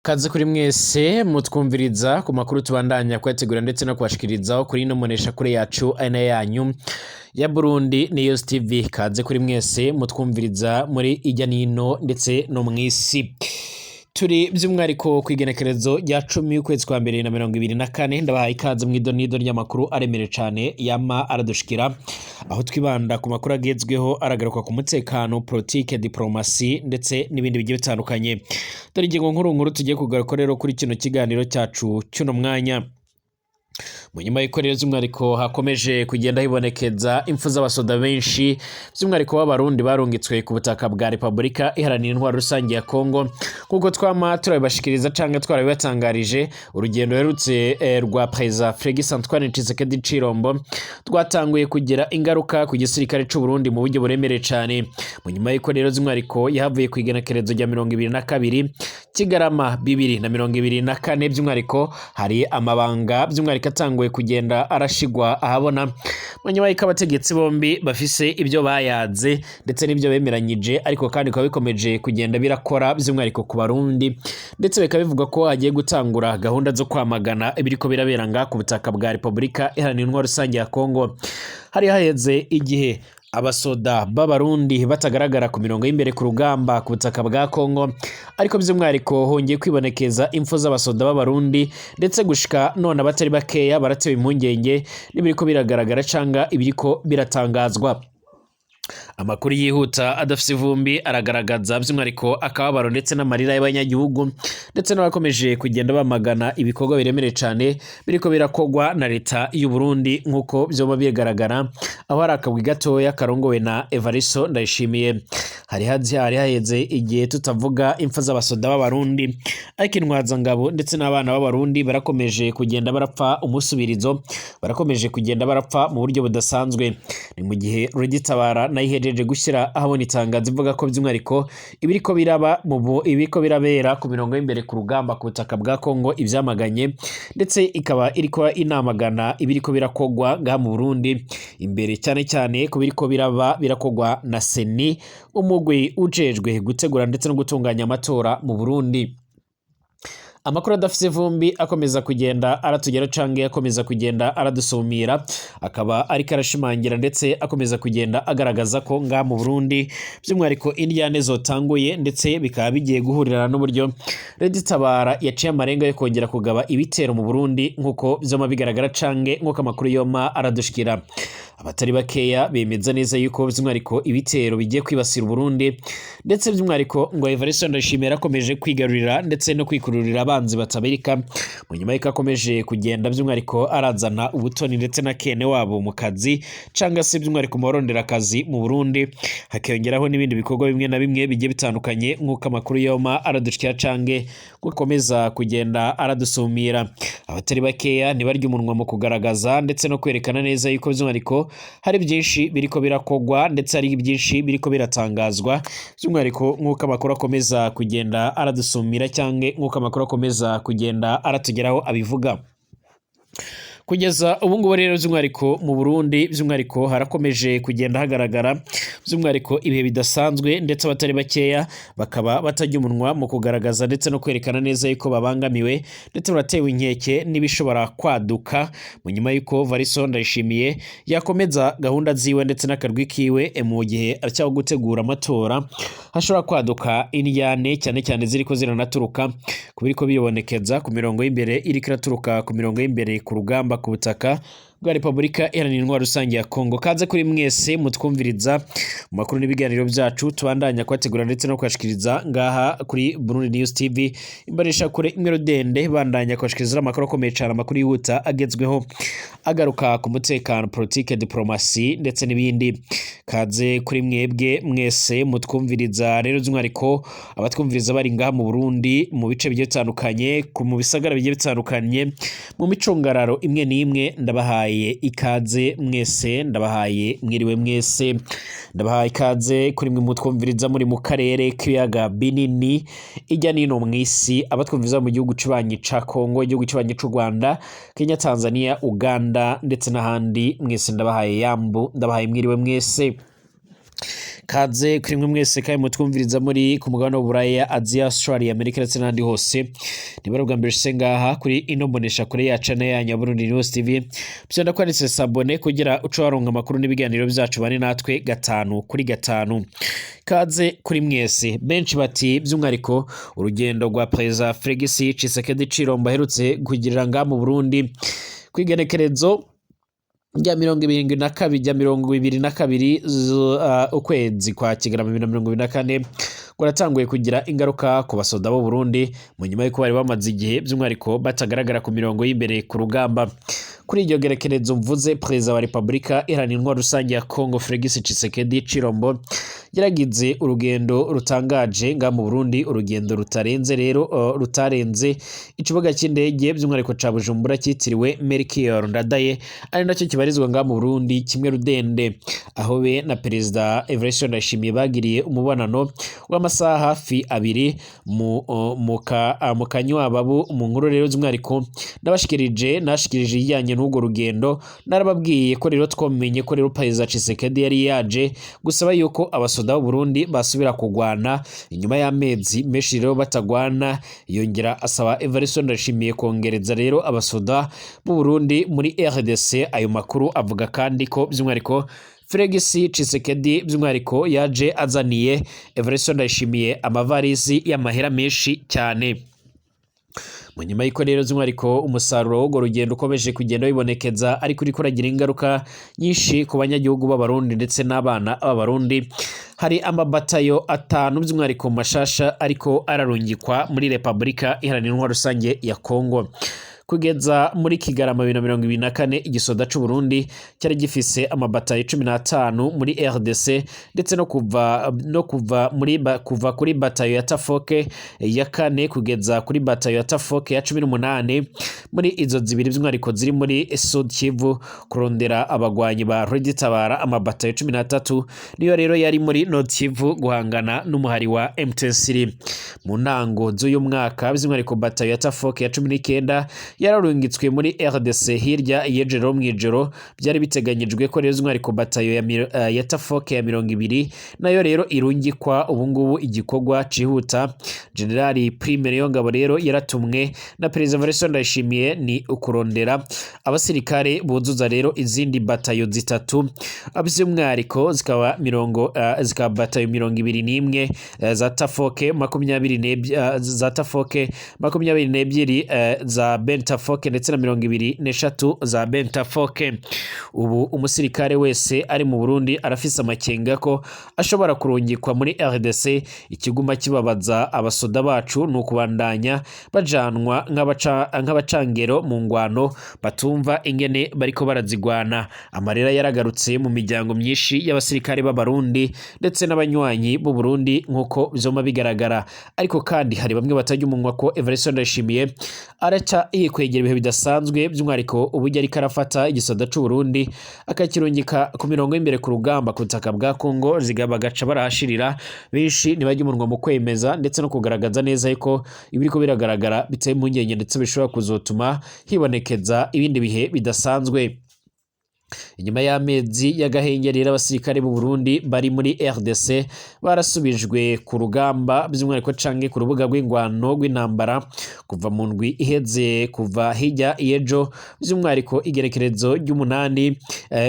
Kaze kuri mwese mutwumviriza ku makuru tubandanya kwategura ndetse no kwashikirizaho kuri ino monesha kure yacu aina yanyu ya Burundi News TV. Kaze kuri mwese mutwumviriza muri ijya nino ndetse no mwisi. Turi by'umwariko kwigenekerezo rya 10 ukwezi kwa 2024 ndabahaye ikaze mu idonido ry'amakuru aremere cyane yama aradushikira aho twibanda ku makuru agezweho aragaruka ku mutekano, politique, diplomasi ndetse n'ibindi bigiye bitandukanye. Dore ingingo nkuru tugiye kugaruka rero kuri kino kiganiro cyacu cy'uno mwanya. Mu nyuma y'ikorero z'umwariko hakomeje kugenda hibonekeza impfu z'abasoda benshi by'umwariko w'abarundi barungitswe ku butaka bwa Republika Iharanira Intwaro Rusange ya Kongo, kuko twama turabashikiriza canke twarabibatangarije. Urugendo herutse rwa President Félix Antoine Tshisekedi Chilombo twatanguye kugira ingaruka ku gisirikare cy'u Burundi mu buryo buremere cyane. Mu nyuma y'ikorero z'umwariko yahavuye ku igenekerezo rya 22 Kigarama 2024 by'umwariko hari amabanga by'umwariko atanguye kugenda arashigwa ahabona. Mu nyuma y'iko abategetsi bombi bafise ibyo bayaze ndetse n'ibyo bemeranyije, ariko kandi kwa bikomeje kugenda birakora by'umwariko ku Barundi, ndetse bikabivuga ko hagiye gutangura gahunda zo kwamagana ibiriko birabera nga ku butaka bwa Republika Iharanira Intwaro Rusange ya Kongo. Hari haheze igihe abasoda b'abarundi batagaragara ku mirongo y'imbere ku rugamba ku butaka bwa Kongo, ariko by'umwariko hongeye kwibonekeza impfu z'abasoda b'abarundi, ndetse gushika none abatari bakeya baratewe impungenge n'ibiriko biragaragara canga ibiriko biratangazwa. Amakuru yihuta adafise ivumbi aragaragaza by'umwariko akababaro ndetse n'amarira y'abanyagihugu, ndetse n'abakomeje kugenda bamagana ibikorwa biremere cyane biriko birakogwa na leta y'u Burundi nkuko byoba bigaragara, aho hari akabwi gatoya karongowe na Evaristo Ndayishimiye. Hari haheze igihe tutavuga impfu z'abasoda b'abarundi, ariko intwaza ngabo ndetse n'abana b'abarundi barakomeje kugenda barapfa umusubirizo, barakomeje kugenda barapfa mu buryo budasanzwe. Ni mu gihe Rugitabara nayihejeje gushyira ahabona itangazo ivuga ko by'umwariko ibiriko birabera ku mirongo y'imbere ku rugamba ku butaka bwa Kongo ibyamaganye, ndetse ikaba iriko inamagana ibiriko birakogwa ngaha mu Burundi, imbere cyane cyane ku biriko birakogwa na Seni, umugwi ujejwe gutegura ndetse no gutunganya amatora mu Burundi. Amakuru adafise vumbi akomeza kugenda aratugera cange akomeza kugenda aradusumira, akaba ariko arashimangira ndetse akomeza kugenda agaragaza ko nga mu Burundi by'umwariko indyane zotanguye, ndetse bikaba bigiye guhurirana n'uburyo Rugitabara yaciye amarenga yo kongera kugaba ibitero mu Burundi nkuko byoma bigaragara cange nkuko amakuru yoma aradushikira. Abatari bakeya bemeza neza yuko by'umwariko ibitero bigiye kwibasira Burundi, ndetse by'umwariko ngo Evaristo Ndayishimiye akomeje kwigarurira ndetse no kwikururira abanzi bataberika. Mu nyuma y'iko akomeje kugenda by'umwariko arazana ubutoni ndetse na kene wabo mu kazi canga se by'umwariko mu barondera akazi mu Burundi, hakiyongeraho n'ibindi bikorwa bimwe na bimwe bigiye bitandukanye nkuko amakuru yoma aradushikira cange gukomeza kugenda aradusumira. Abatari bakeya ntibarya umunwa mu kugaragaza ndetse no kwerekana neza yuko by'umwariko hari byinshi biriko birakogwa, ndetse hari byinshi biriko biratangazwa by'umwariko nkuko amakuru akomeza kugenda aradusumira cyangwa nkuko amakuru akomeza kugenda aratugeraho abivuga. Kugeza ubu ngubu rero by'umwariko mu Burundi by'umwariko harakomeje kugenda hagaragara by'umwariko ibihe bidasanzwe, ndetse abatari bakeya bakaba batajya umunwa mu kugaragaza ndetse no kwerekana neza yuko babangamiwe, ndetse baratewe inkeke n'ibishobora kwaduka mu nyuma y'uko Evaristo Ndayishimiye yakomeza gahunda ziwe ndetse n'akarwi kiwe mu gihe aracyaho gutegura amatora. Hashobora kwaduka indyane cyane cyane ziriko ziranaturuka ku biriko bibonekeza ku mirongo y'imbere, iriko iraturuka ku mirongo y'imbere ku rugamba ku butaka bwa Republika Iharanira Intwaro Rusange ya Kongo. Kaze kuri mwese mutwumviriza mu makuru n'ibiganiro byacu tubandanya kwategura ndetse no kwashikiriza ngaha kuri Burundi News TV, imbarisha kure imwe rudende bandanya kwashikiriza amakuru akomeye cyane, amakuru yihuta agezweho agaruka ku mutekano, politique, diplomasi ndetse n'ibindi. Kaze kuri mwebwe mwese mutwumviriza rero by'umwariko abatwumviriza bari ngaha mu Burundi mu bice bigiye bitandukanye, mu bisagara bigiye bitandukanye, mu micungararo imwe n'imwe, ndabahaye ikaze mwese, ndabahaye mwiriwe mwese, ndabahaye ikaze kuri mwe mutwumviriza muri mu karere k'ibiyaga binini ijya nino mwisi, abatwumviriza mu gihugu cy'ubanyi ca Kongo, igihugu cy'ubanyi c'u Rwanda, Kenya, Tanzania, Uganda ndetse n'ahandi, mwese ndabahaye yambu, ndabahaye mwiriwe mwese. Kaze kuri mwe mwese kandi mutwumviriza muri ku mugabane w'Uburaya, Aziya, Australia, Amerika ndetse n'ahandi hose. Nibara bwa mbere shise ngaha kuri ino mbonesha kure ya channel yanyu ya Burundi News TV. Byenda kwanditse sabone kugira uco waronka amakuru n'ibiganiro byacu bane natwe gatanu kuri gatanu. Kaze kuri mwese. Benshi bati by'umwariko urugendo rwa President Felix Tshisekedi Tshilombo aherutse kugirira nga mu Burundi kwigenekerezo rya 2022 ukwezi kwa Kigarama 2024 gwaratanguye kugira ingaruka ku basoda bo Burundi mu nyuma y'uko bari bamaze igihe by'umwariko batagaragara ku mirongo y'imbere ku rugamba. Kuri iryo gerekerezo mvuze, Perezida wa Republika Iharanira Intwaro Rusange ya Kongo Felix Tshisekedi Tshilombo yaragize urugendo rutangaje nga mu Burundi, urugendo rutarenze ikibuga cy'indege by'umwariko ca Bujumbura cyitiriwe Melchior Ndadaye, ari nacyo kibarizwa nga mu Burundi kimwe rudende, aho be na Perezida Evariste Ndayishimiye bagiriye umubonano w'amasaha hafi abiri mu kanywababu. Mu nkuru rero z'umwariko nashikirije ijyanye n'ubwo rugendo, narababwiye ko rero twomenye ko rero Perezida Tshisekedi yari yaje gusaba yuko abasoda b'u Burundi basubira kugwana inyuma y'amezi menshi rero batagwana. Yongera asaba Evariste Ndayishimiye kongereza rero abasoda b'u Burundi muri RDC. Ayo makuru avuga kandi ko by'umwariko Felix Tshisekedi by'umwariko yaje azaniye Evariste Ndayishimiye amavarisi y'amahera menshi cyane. Mu nyuma y'iko rero by'umwariko umusaruro w'urwo rugendo ukomeje kugenda wibonekeza, ariko uriko uragira ingaruka nyinshi ku banyagihugu b'Abarundi ndetse n'abana b'Abarundi. Hari amabatayo 5 by'umwariko mashasha ariko ararungikwa muri Republika Iharanira Intwaro Rusange ya Kongo. Kugeza muri Kigarama 2024 igisoda c'u Burundi cyari gifise amabatayo 15 muri RDC, ndetse no kuva kuri batayo ya Tafoke ya 4 kugeza kuri batayo ya Tafoke ya 18 muri izo zibiri by'umwariko ziri muri Sud Kivu kurondera abagwanyi ba Reditabara. Amabatayo 13 niyo rero yari muri Nord Kivu guhangana n'umuhari wa M23. Mu ntango z'uyu mwaka by'umwariko batayo ya Tafoke ya 19 yararungitswe muri RDC hirya yejero mwijoro. Byari biteganyijwe ko rero z'umwariko batayo ya Tafoke ya 20 nayo rero irungikwa ubungubu igikorwa cihuta. General Prime Yongabo rero yaratumwe na Perezida Evariste Ndayishimiye ni ukurondera abasirikare buzuza rero izindi batayo zitatu by'umwariko zikaba batayo 21 za Tafoke 22 za Tafoke 22 za Bentafoke ndetse na 23 za Bentafoke. Ubu umusirikare wese ari mu Burundi arafise amakenga ko ashobora kurungikwa muri RDC. Ikiguma kibabaza abasoda bacu n'ukubandanya bajanwa nk'abacangero mu ngwano batumva ingene bariko barazigwana. Amarira yaragarutse mu miryango myinshi y'abasirikare b'Abarundi ndetse n'abanywanyi b'u Burundi nkuko bizoma bigaragara, ariko kandi hari bamwe batajya umunwa ko Evariste Ndayishimiye araca yikwegera ibihe bidasanzwe by'umwariko uburyo ariko arafata igisoda c'u Burundi akakirungika ku mirongo y'imbere ku rugamba ku butaka bwa Kongo, bagaca barahashirira. Benshi ntibajya umunwa mu kwemeza ndetse no kugaragaza neza yuko ibiriko biragaragara biteye impungenge ndetse bishobora kuzotuma hibonekeza ibindi bihe bidasanzwe. Inyuma y'amezi y'agahengerera abasirikare b'u Burundi bari muri RDC barasubijwe ku rugamba by'umwariko canke ku rubuga rw'ingwano rw'intambara kuva mu ndwi iheze, kuva hirya yejo by'umwariko igerekerezo ry'umunani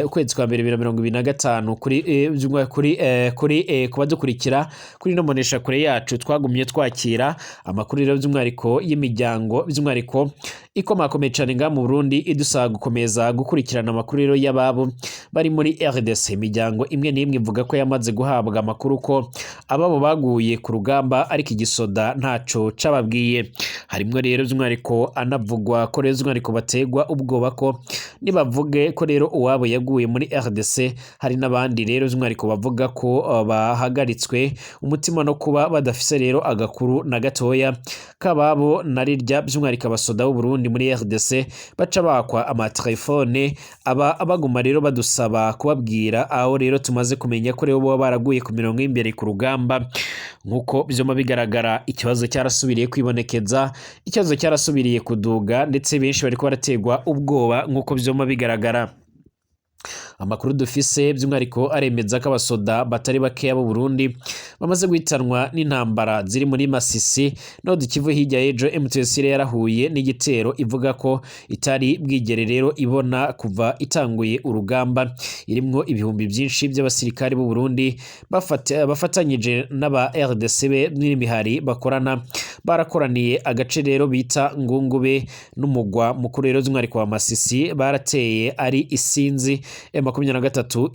ukwezi kwa 2025 kuri kubadukurikira kuri no monesha kure yacu twagumye twakira amakuru rero by'umwariko y'imiryango by'umwariko ikomakomeye cyane nga mu Burundi idusaba gukomeza gukurikirana amakuru rero y'ababo bari muri RDC. Imiryango imwe n'imwe ivuga ko yamaze guhabwa amakuru ko ababo baguye ku rugamba ariko igisoda ntaco cababwiye. Harimwe rero by'umwariko anavugwa ko rero by'umwariko bategwa ubwoba ko nibavuge ko rero uwabo yaguye muri RDC, hari n'abandi rero by'umwariko bavuga ko bahagaritswe umutima no kuba badafise rero agakuru na gatoya kababo narirya by'umwariko abasoda b'u Burundi muri RDC baca bakwa amatelefone abaguma rero badusaba kubabwira aho rero tumaze kumenya ko rero bo baraguye ku mirongo y'imbere ku rugamba. Nkuko byoma bigaragara ikibazo cyarasubiriye kwibonekeza, ikibazo cyarasubiriye kuduga ndetse benshi bariko barategwa ubwoba nkuko byoma bigaragara. amakuru dufise by'umwihariko aremeza ko abasoda batari bakeya b'u Burundi bamaze guhitanwa n'intambara ziri muri Masisi no Kivu. Hirya y'ejo M23 yarahuye n'igitero ivuga ko itari bwigere rero ibona kuva itanguye urugamba, irimwo ibihumbi byinshi by'abasirikari b'u Burundi bafatanyije n'aba RDC n'imihari bakorana, barakoraniye agace rero bita Ngungube n'umugwa mukuru rero by'umwihariko wa Masisi barateye ari isinzi. M23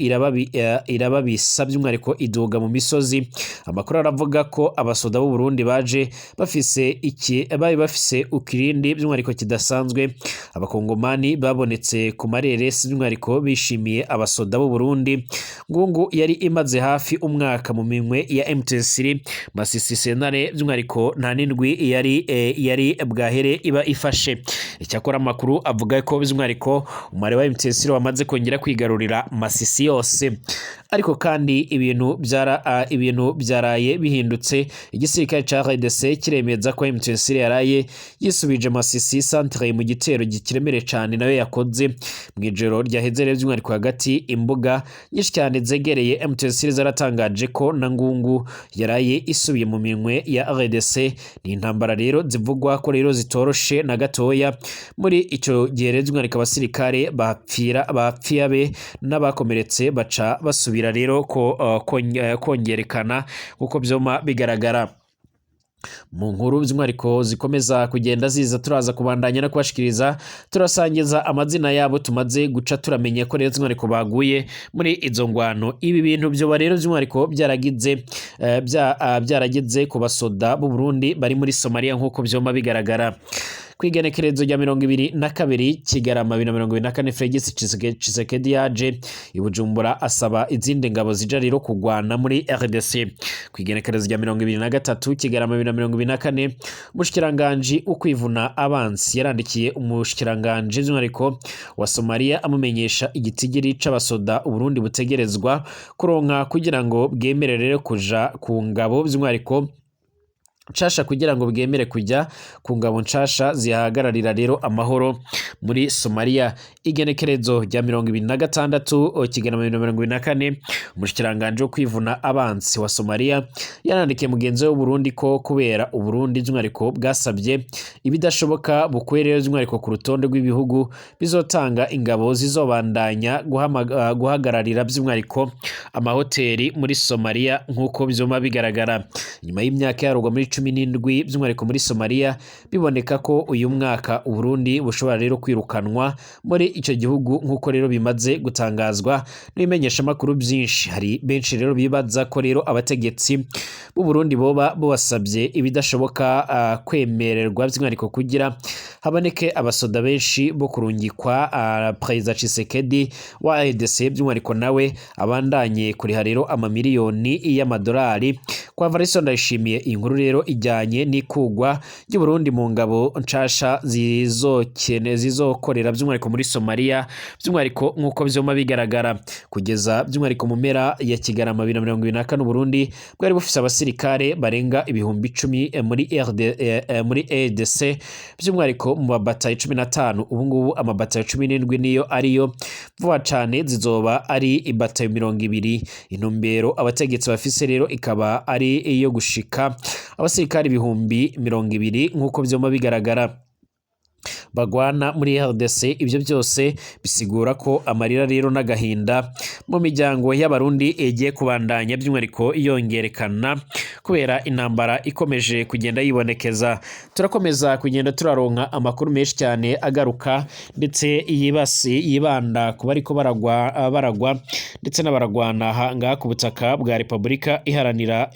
irababisa by'umwihariko iduga mu misozi. Amakuru aravuga ko abasoda b'u Burundi baje bafise ukirindi by'umwihariko kidasanzwe. Abakongomani babonetse ku mareresi by'umwihariko bishimiye abasoda b'u Burundi. Ngungu yari imaze hafi umwaka mu minwe ya M23. Masisi sentare by'umwihariko nta n'indwi yari bwahere iba ifashe. Icyakora amakuru avuga ko by'umwihariko umubare wa M23 wamaze kongera kwigarurira Masisi yose. Ariko kandi ibintu byaraye bihindutse. Igisirikare ca RDC kiremeza ko M23 yaraye yisubije Masisi centre mu gitero gikiremere cyane nayo yakoze mu ijoro ryaheze rero by'umwihariko hagati. Imbuga nyinshi cyane zegereye M23 zaratangaje ko na Ngungu yaraye isubiye mu minwe ya RDC. Ni intambara rero zivugwa ko rero zitoroshe na gatoya. Muri ico gihe rero by'umwihariko abasirikare bapfiyabe n'abakomeretse baca basubira rero ko kongerekana uko byoma bigaragara. Mu nkuru by'umwihariko zikomeza kugenda ziza turaza kubandanya no kubashikiriza, turasangiza amazina yabo tumaze guca turamenye ko rero by'umwihariko baguye muri izo ngwano. Ibi bintu byo rero by'umwihariko byarageze ku basoda b'u Burundi bari muri Somalia nk'uko byoma bigaragara. Kwigenekerezo rya 22 Kigarama 2024 Felix Tshisekedi yaje i Bujumbura asaba izindi ngabo zija rero kugwana muri RDC. Kwigenekerezo rya 23 Kigarama 2024 umushikiranganje ukwivuna abansi yarandikiye umushikiranganje by'umwihariko wa Somalia amumenyesha igitigiri c'abasoda u Burundi butegerezwa kuronka kugira ngo bwemerere kuja ku ngabo by'umwihariko nshasha kugira ngo bwemere kujya ku ngabo nshasha zihagararira rero amahoro muri Somalia. Igenekerezo rya 26 Kigarama 2024 umushikiranganje wo kwivuna abansi wa Somalia yanandikiye mugenzi w'u Burundi ko kubera u Burundi by'umwihariko bwasabye ibidashoboka bukwerere by'umwihariko ku rutonde rw'ibihugu bizotanga ingabo zizobandanya guhagararira by'umwihariko amahoteli muri Somalia nk'uko byoma bigaragara. Nyuma y'imyaka yarugwa muri 17 by'umwihariko muri Somalia biboneka ko uyu mwaka u Burundi bushobora rero kwirukanwa muri icyo gihugu nk'uko rero bimaze gutangazwa n'ibimenyesha makuru byinshi. Hari benshi rero bibaza ko rero abategetsi b'u Burundi boba bosabye ibidashoboka kwemererwa by'umwihariko kugira haboneke abasoda benshi bo kurungikwa President Tshisekedi wa RDC by'umwihariko nawe abandanye kuriha rero amamiliyoni y'amadolari. Kwa Variso Ndayishimiye inkuru rero ijyanye n'ikugwa ry'u Burundi mu ngabo nshasha zizokorera by'umwihariko muri Somalia by'umwihariko nk'uko byoma bigaragara. Kugeza by'umwihariko mu mpera ya Kigarama 2024 Burundi bwari bufise abasirikare barenga ibihumbi 10 muri RDC by'umwihariko mu mabatayo 15. ubu ngubu amabatayo 17 niyo ariyo vuba cyane zizoba ari ibatayo 20. Intumbero abategetsi bafise rero ikaba ari iyo gushika abasirikari ibihumbi 20 nk'uko byoma bigaragara bagwana muri RDC. Ibyo byose bisigura ko amarira rero n'agahinda mu miryango y'abarundi egiye kubandanya by'umwihariko yongerekana kubera intambara ikomeje kugenda yibonekeza. Turakomeza kugenda turaronka amakuru menshi cyane agaruka ndetse yibanda ku bariko baragwa ndetse n'abaragwana ngaha ku butaka bwa Repubulika iharanira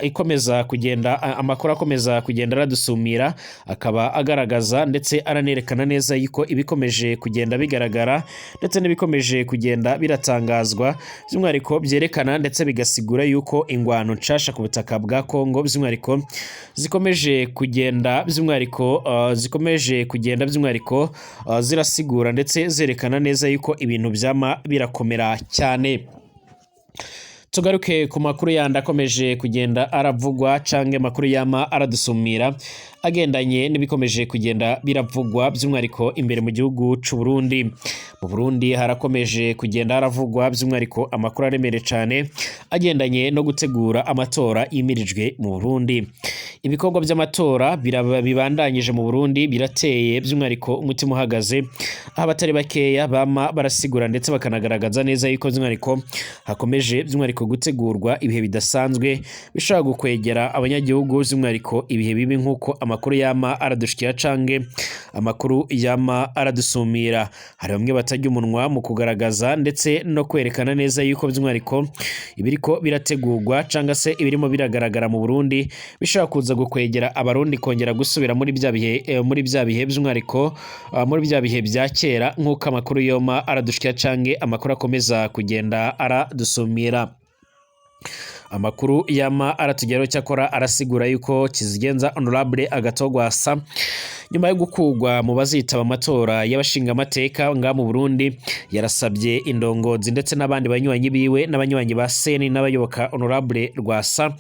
ikomeza kugenda amakuru akomeza kugenda radusumira akaba agaragaza ndetse aranerekana neza yuko ibikomeje kugenda bigaragara ndetse n'ibikomeje kugenda biratangazwa by'umwihariko byerekana ndetse bigasigura yuko ingwano nshasha ku butaka bwa Kongo by'umwihariko zikomeje kugenda by'umwihariko zirasigura ndetse zerekana neza yuko ibintu byama birakomera cyane. Tugaruke ku makuru yandi akomeje kugenda aravugwa canke makuru yama aradusumira agendanye n'ibikomeje kugenda biravugwa by'umwariko imbere mu gihugu c'u Burundi. Mu Burundi harakomeje kugenda haravugwa by'umwariko amakuru aremere cane agendanye no gutegura amatora yimirijwe mu Burundi. Ibikorwa by'amatora bibandanyije mu Burundi birateye by'umwariko umutima uhagaze, aho abatari bakeya bama barasigura ndetse bakanagaragaza neza yuko by'umwariko hakomeje by'umwariko gutegurwa ibihe bidasanzwe bishobora gukwegera abanyagihugu by'umwariko ibihe bibi nk'uko amakuru yama aradushikira canke amakuru yama aradusumira. Hari bamwe batajya umunwa mu kugaragaza ndetse no kwerekana neza yuko by'umwariko ibiriko birategurwa canke se ibirimo biragaragara mu Burundi bishobora kuza gukwegera abarundi kongera gusubira muri bya bihe by'umwariko muri bya bihe bya kera nk'uko amakuru yoma aradushikira canke amakuru akomeza kugenda aradusumira. Amakuru yama aratugeraho cyakora arasigura yuko Kizigenza Honorable Agatogwasa nyuma yo gukugwa mu bazitaba amatora y'abashinga amateka nga mu Burundi yarasabye indongozi ndetse n'abandi banywanyi biwe n'abanywanyi ba Seni n'abayoboka Honorable Rwasa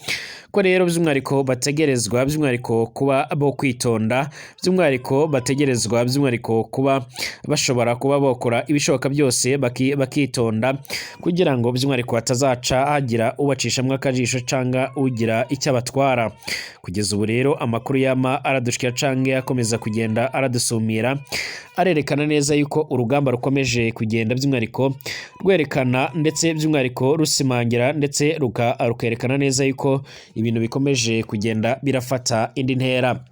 ko rero by'umwariko bategerezwa by'umwariko kuba bo kwitonda, by'umwariko bategerezwa by'umwariko kuba bashobora kuba bokora ibishoboka byose bakitonda kugira ngo by'umwariko hatazaca hagira ubacishamwe akajisho canga ugira icyo abatwara. Kugeza ubu rero amakuru yama aradushikira canke akomeza kugenda aradusumira arerekana neza yuko urugamba rukomeje kugenda by'umwariko rwerekana ndetse by'umwariko rusimangira ndetse rukerekana neza yuko ibintu bikomeje kugenda birafata indi ntera.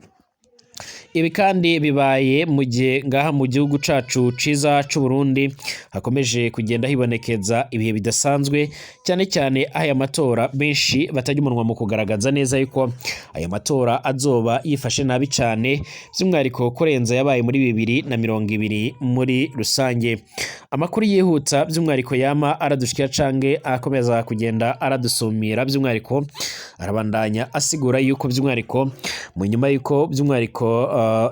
Ibi kandi bibaye mu gihe ngaha mu gihugu cacu ciza c'u Burundi hakomeje kugenda hibonekeza ibihe bidasanzwe cyane cyane aya matora benshi batajya umunwa mu kugaragaza neza yuko aya matora azoba yifashe nabi cyane by'umwariko kurenza yabaye muri 2020 muri rusange. Amakuru yihuta by'umwariko yama aradushikira canke akomeza kugenda aradusumira by'umwariko arabandanya asigura yuko by'umwariko mu nyuma yuko by'umwariko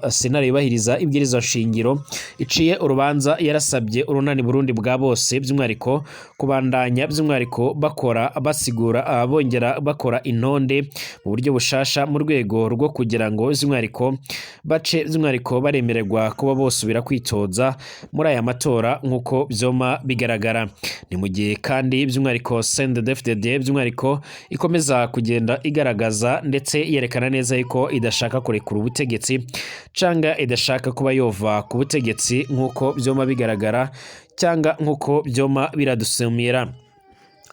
Sena yubahiriza ibwirizwa shingiro iciye urubanza yarasabye urunani Burundi bwa bose by'umwariko kubandanya by'umwariko bakora basigura bongera bakora intonde mu buryo bushasha mu rwego rwo kugira ngo by'umwariko bace by'umwariko baremererwa kuba bosubira kwitoza muri aya matora nk'uko byoma bigaragara. Ni mu gihe kandi by'umwariko CNDD-FDD by'umwariko ikomeza kugenda igaragaza ndetse yerekana neza yuko idashaka kurekura ubutegetsi canga idashaka kuba yova ku butegetsi nk'uko byoma bigaragara cyanga nk'uko byoma biradusumira.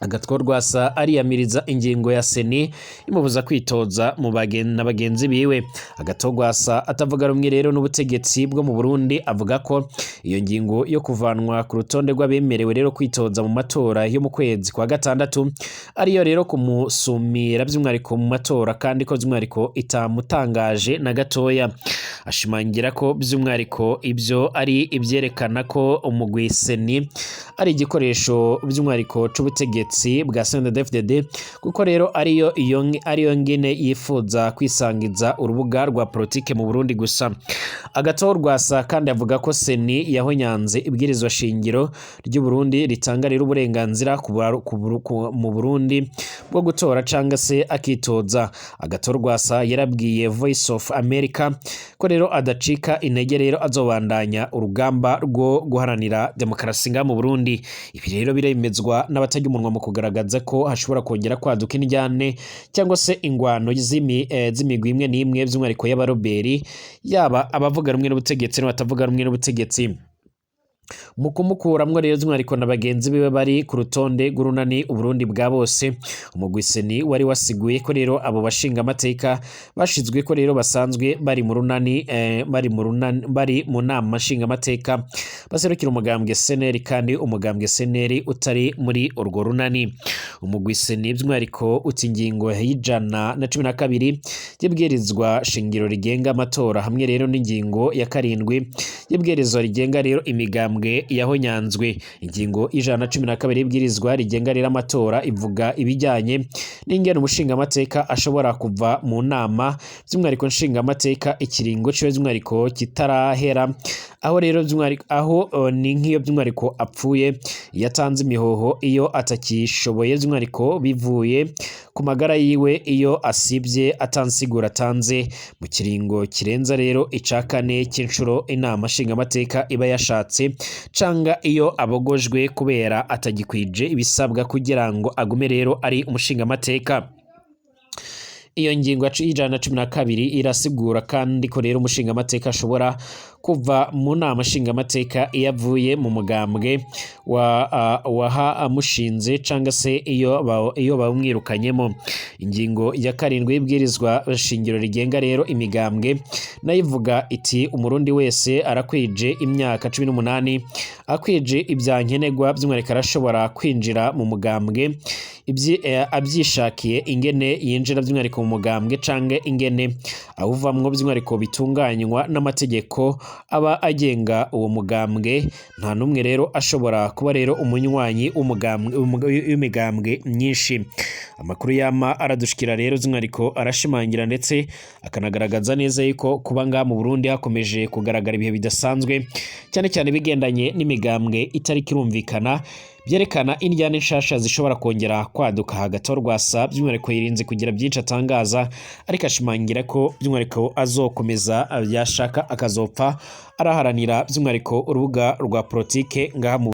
Agatogwasa ariyamiriza ingingo ya Seni imubuza kwitoza mu bagenzi biwe. Agatogwasa atavuga rumwe rero n'ubutegetsi bwo mu Burundi avuga ko iyo ngingo yo kuvanwa ku rutonde rw'abemerewe rero kwitoza mu matora yo mu kwezi kwa gatandatu ariyo rero kumusumira by'umwariko mu matora kandi ko by'umwariko itamutangaje na gatoya. Ashimangira ko by'umwariko ibyo ari ibyerekana ko umugwi Seni ari igikoresho by'umwariko c'ubutegetsi bwa CNDD-FDD kuko rero ariyo ngene yifuza kwisangiza urubuga rwa politike mu Burundi gusa. Agatogwasa kandi avuga ko Seni yahonyanze ibwirizwa shingiro ry'u Burundi ritanga rero uburenganzira mu Burundi bwo gutora canga se akitoza. Agatogwasa yarabwiye Voice of America ko rero adacika intege rero azobandanya urugamba rwo guharanira demokarasi nga mu Burundi. Ibi rero biremezwa n'abatajya umunwa mu kugaragaza ko hashobora kongera kwaduka injyane cyangwa se ingwano z'imigwi imwe n'imwe by'umwariko y'abaroberi yaba abavuga rumwe n'ubutegetsi n'abatavuga rumwe n'ubutegetsi. Mu kumukuramwo rero by'umwariko na bagenzi biwe bari ku rutonde rw'urunani Uburundi bwa bose, umugwi Seni wari wasiguye ko rero abo bashinga amateka bashizwe ko rero basanzwe bari mu runani bari mu nama nshinga amateka baserukira umugambwe SNL kandi umugambwe SNL utari muri urwo runani. Umugwi Seni by'umwariko uti ingingo y'ijana na 12 y'ibwirizwa shingiro rigenga amatora hamwe rero n'ingingo ya 7 y'ibwirizwa rigenga rero imigambwe migambwe yahonyanzwe. Ingingo y'Ijana na 12 y'ibwirizwa rigenga rero amatora ivuga ibijyanye n'ingene umushingamateka ashobora kuva mu nama by'umwihariko nshingamateka ikiringo ciwe by'umwihariko kitarahera, aho rero ni nk'iyo by'umwihariko apfuye, yatanze imihoho iyo atakishoboye by'umwihariko bivuye ku magara yiwe, iyo asibye atansigura atanze mu kiringo kirenza rero icakane cy'inshuro inama nshingamateka iba yashatse, canga iyo abogojwe kubera atagikwije ibisabwa kugira ngo agume rero ari umushingamateka. Iyo ngingo y'Ijana na 12 irasigura kandi ko rero umushingamateka ashobora kuva mu nama nshingamateka iyo avuye mu mugambwe wahamushinze canga se iyo bawumwirukanyemo. Ingingo ya 7 y'ibwirizwa shingiro rigenga rero imigambwe nayo ivuga iti umurundi wese arakwije imyaka 18 akwije ibyankenegwa by'umwihariko arashobora kwinjira mu mugambwe abyishakiye, ingene yinjira by'umwihariko mu mugambwe canke ingene awuvamwo by'umwihariko bitunganywa n'amategeko aba agenga uwo mugambwe. Nta numwe rero ashobora kuba rero umunywanyi w'imigambwe myinshi. Amakuru yama aradushikira rero by'umwihariko arashimangira ndetse akanagaragaza neza yuko kuba ngaha mu Burundi hakomeje kugaragara ibihe bidasanzwe cyane cyane bigendanye n'imigambwe itari kirumvikana, byerekana indyane nshasha zishobora kongera kwaduka hagati Rwasa by'umwihariko yirinze kugira byinshi atangaza, ariko ashimangira ko by'umwihariko azokomeza yashaka akazopfa araharanira by'umwihariko urubuga rwa politike ngaha mu